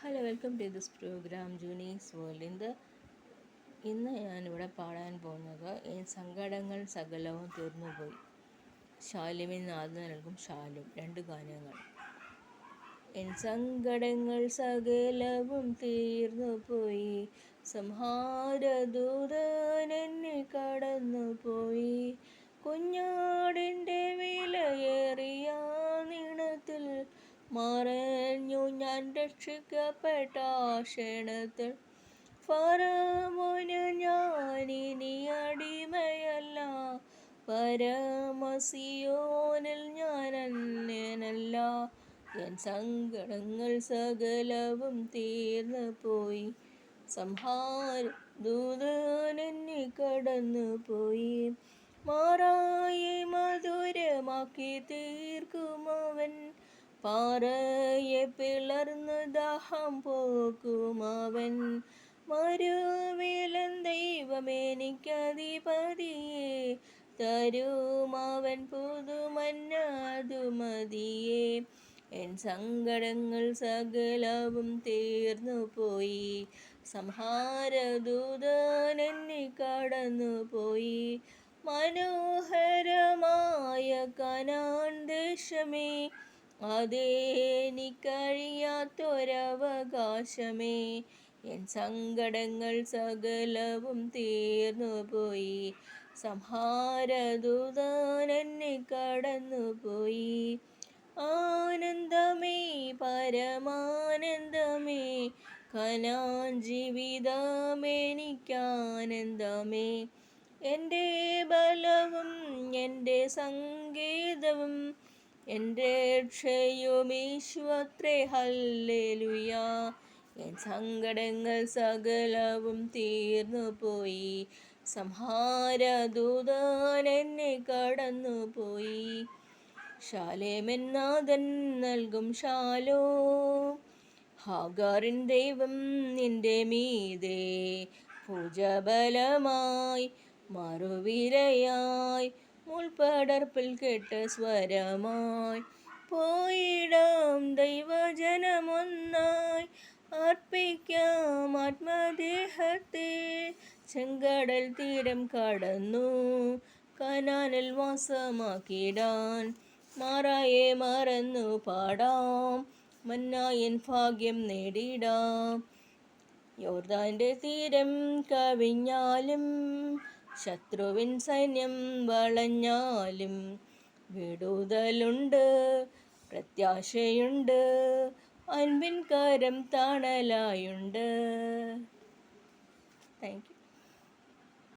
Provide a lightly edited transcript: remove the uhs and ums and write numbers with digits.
Hello, welcome to this programme Junie's world. ഇന്ന് ഞാനിവിടെ പാടാൻ പോകുന്നത് എൻ സങ്കടങ്ങൾ സകലവും തീർന്നുപോയി. ശാലുവിൻ നാഥ് നൽകും ശാലും. 2 ഗാനങ്ങൾ. എൻ സങ്കടങ്ങൾ സകലവും തീർന്നുപോയി, സംഹാരദൂതൻ എന്നെ കടന്നുപോയി. കുഞ്ഞാടിൻ്റെ വിലയേറിയ നീണത്തിൽ മറഞ്ഞു ഞാൻ രക്ഷിക്കപ്പെട്ട ക്ഷണത്തിൽ. ഫറവോന് ഞാനിനി അടിമയല്ല, പരമസിയോനിൽ ഞാൻ അന്യനല്ല. എൻ സങ്കടങ്ങൾ സകലവും തീർന്നുപോയി, സംഹാരദൂതൻ എന്നെ കടന്നുപോയി. മാറായെ മധുരമാക്കി തീർക്കുമവൻ, പാറയെ പിളർന്ന് ദാഹം പോക്കുമവൻ. മരുവിലൻ ദൈവമെനിക്കധിപതിയെ തരുമവൻ, പുതുമന്നതു മതിയെ. എൻ സങ്കടങ്ങൾ സകലവും തീർന്നുപോയി, സംഹാരദൂതൻ എന്നെ കടന്നുപോയി. മനോഹരമായ കനാൻ ദേശമേ, അതെനിക്കഴിയാത്തൊരവകാശമേ. എൻ സങ്കടങ്ങൾ സകലവും തീർന്നുപോയി, സംഹാരദൂതൻ എന്നെ കടന്നുപോയി. ആനന്ദമേ, പരമാനന്ദമേ, കനാൻ ജീവിതമെനിക്കാനന്ദമേ. എൻ്റെ ബലവും എൻ്റെ സംഗീതവും എൻ്റെ രക്ഷയുമീശുവത്രേ, ഹല്ലേലൂയ. എൻ സങ്കടങ്ങൾ സകലവും തീർന്നുപോയി, സംഹാരദൂതൻ എന്നെ കടന്നുപോയി. ശാലേമെൻ നാഥൻ നൽകും ശാലോം, ഹാഗാറിൻ ദൈവം നിന്റെ മീതെ. ഭുജബലമായി മറുവിരയായി, മുൾപടർപ്പിൽ കേട്ട സ്വരമായി. പോയിടാം ദൈവജനമൊന്നായി, അർപ്പിക്കാം ആത്മദേഹത്തെ. ചെങ്കടൽ തീരം കടന്നു കനാനിൽ വാസമാക്കിടാൻ, മാറായെ മറന്നു പാടാം, മന്നായൻ ഭാഗ്യം നേടിടാം. യോർദാന്റെ തീരം കവിഞ്ഞാലും, ശത്രുവിൻ സൈന്യം വളഞ്ഞാലും, വിടുതലുണ്ട്, പ്രത്യാശയുണ്ട്, അൻപിൻ കരം തണലായുണ്ട്. Thank you.